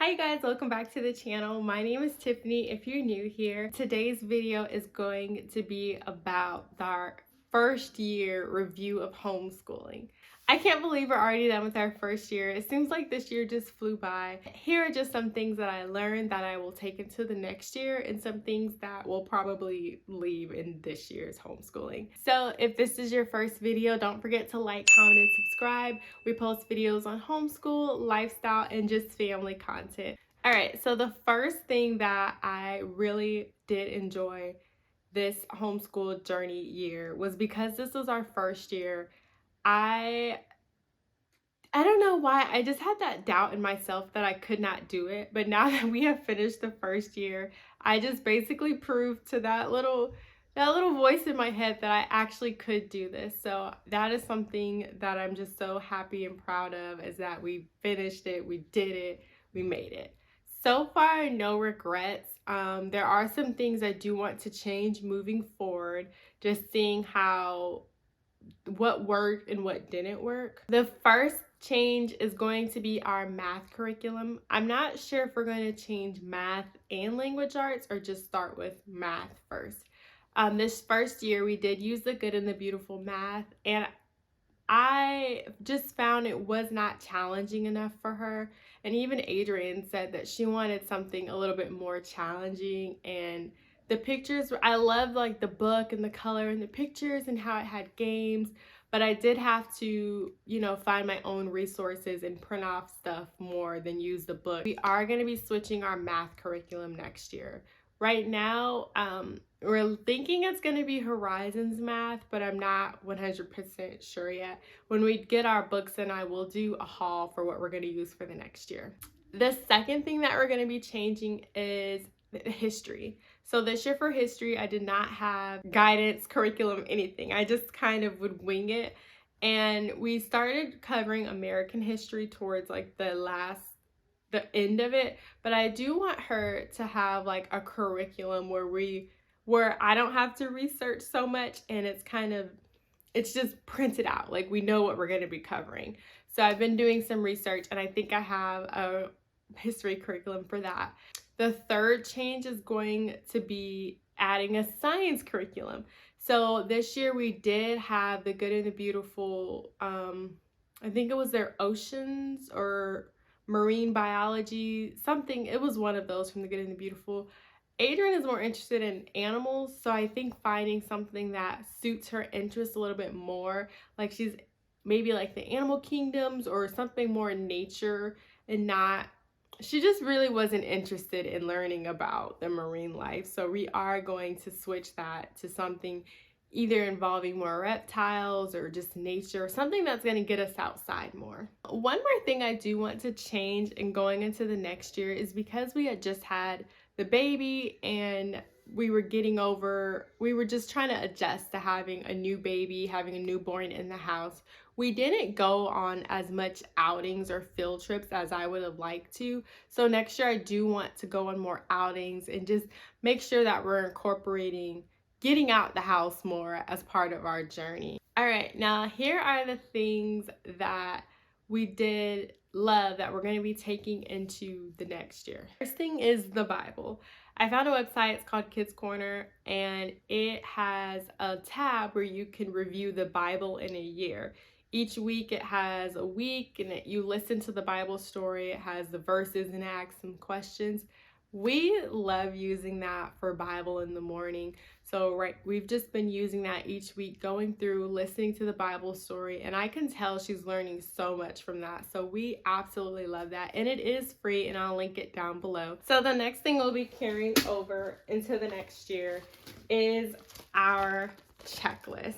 Hi guys, welcome back to the channel. My name is Tiffany if you're new here. Today's video is going to be about our first year review of homeschooling. I can't believe we're already done with our first year. It seems like this year just flew by. Here are just some things that I learned that I will take into the next year and some things that will probably leave in this year's homeschooling. So if this is your first video, don't forget to like, comment, and subscribe. We post videos on homeschool, lifestyle, and just family content. All right, so the first thing that I really did enjoy this homeschool journey year was because this was our first year. I don't know why, I just had that doubt in myself that I could not do it. But now that we have finished the first year, I just basically proved to that little voice in my head that I actually could do this. So that is something that I'm just so happy and proud of, is that we finished it, we did it, we made it. So far, no regrets. There are some things I do want to change moving forward, just seeing what worked and what didn't work. The first change is going to be our math curriculum. I'm not sure if we're going to change math and language arts or just start with math first. This first year we did use the good and the beautiful math, and I just found it was not challenging enough for her. And even Adrian said that she wanted something a little bit more challenging. And the pictures, I loved like the book and the color and the pictures and how it had games, but I did have to, find my own resources and print off stuff more than use the book. We are going to be switching our math curriculum next year. Right now, we're thinking it's going to be Horizons math, but I'm not 100% sure yet. When we get our books in, I will do a haul for what we're going to use for the next year. The second thing that we're going to be changing is history. So this year for history, I did not have guidance, curriculum, anything. I just kind of would wing it. And we started covering American history towards like the end of it, but I do want her to have like a curriculum where I don't have to research so much, and it's just printed out, like we know what we're going to be covering. So I've been doing some research, and I think I have a history curriculum for that. The third change is going to be adding a science curriculum. So this year we did have the good and the beautiful, I think it was their oceans or marine biology, something. It was one of those from the good and the beautiful. Adrian is more interested in animals, so I think finding something that suits her interest a little bit more, like she's maybe like the animal kingdoms or something more in nature, and not, she just really wasn't interested in learning about the marine life. So we are going to switch that to something either involving more reptiles or just nature, something that's going to get us outside more. One more thing I do want to change in going into the next year is because we had just had the baby and we were just trying to adjust to having a new baby, having a newborn in the house. We didn't go on as much outings or field trips as I would have liked to. So next year I do want to go on more outings and just make sure that we're incorporating getting out the house more as part of our journey. All right, now here are the things that we did love that we're going to be taking into the next year. First thing is the Bible. I found a website, it's called Kids Corner, and it has a tab where you can review the Bible in a year. Each week it has a week, and you listen to the Bible story. It has the verses and asks some questions. We love using that for Bible in the morning. So we've just been using that each week, going through, listening to the Bible story, and I can tell she's learning so much from that. So we absolutely love that, and it is free, and I'll link it down below. So the next thing we'll be carrying over into the next year is our checklist.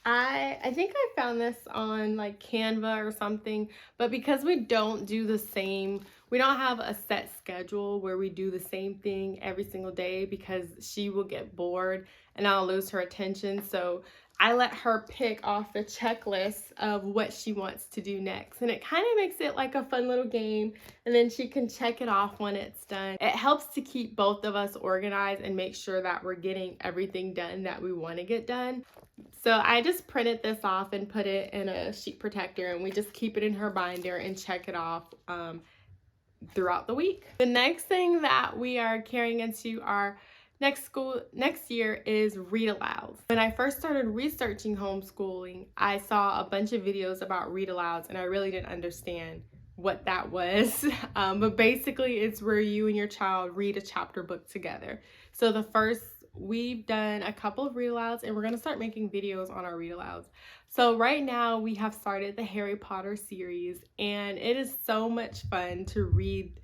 I think I found this on like Canva or something, but because we don't have a set schedule where we do the same thing every single day, because she will get bored and I'll lose her attention. So I let her pick off the checklist of what she wants to do next. And it kind of makes it like a fun little game, and then she can check it off when it's done. It helps to keep both of us organized and make sure that we're getting everything done that we want to get done. So I just printed this off and put it in a sheet protector, and we just keep it in her binder and check it off throughout the week. The next thing that we are carrying into our next year is read alouds. When I first started researching homeschooling, I saw a bunch of videos about read alouds and I really didn't understand what that was. But basically it's where you and your child read a chapter book together. So we've done a couple of read alouds and we're going to start making videos on our read alouds. So right now we have started the Harry Potter series and it is so much fun to read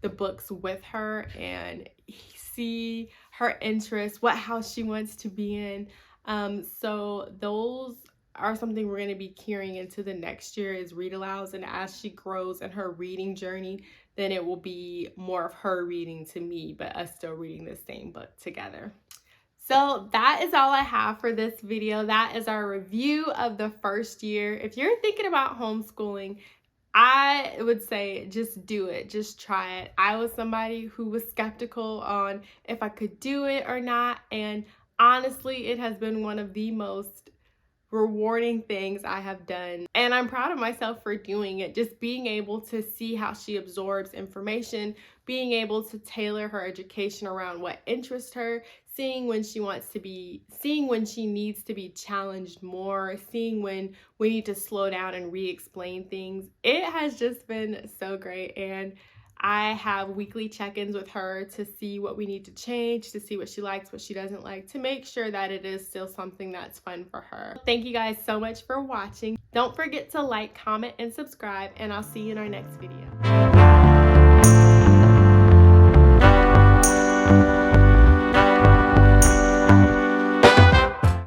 the books with her and see her interests, what house she wants to be in. So those are something we're going to be carrying into the next year is read alouds, and as she grows in her reading journey, then it will be more of her reading to me, but us still reading the same book together. So that is all I have for this video. That is our review of the first year. If you're thinking about homeschooling, I would say just do it, just try it. I was somebody who was skeptical on if I could do it or not, and honestly, it has been one of the most rewarding things I have done, and I'm proud of myself for doing it. Just being able to see how she absorbs information, being able to tailor her education around what interests her, seeing when she needs to be challenged more, seeing when we need to slow down and re-explain things. It has just been so great, and I have weekly check-ins with her to see what we need to change, to see what she likes, what she doesn't like, to make sure that it is still something that's fun for her. Thank you guys so much for watching. Don't forget to like, comment, and subscribe, and I'll see you in our next video.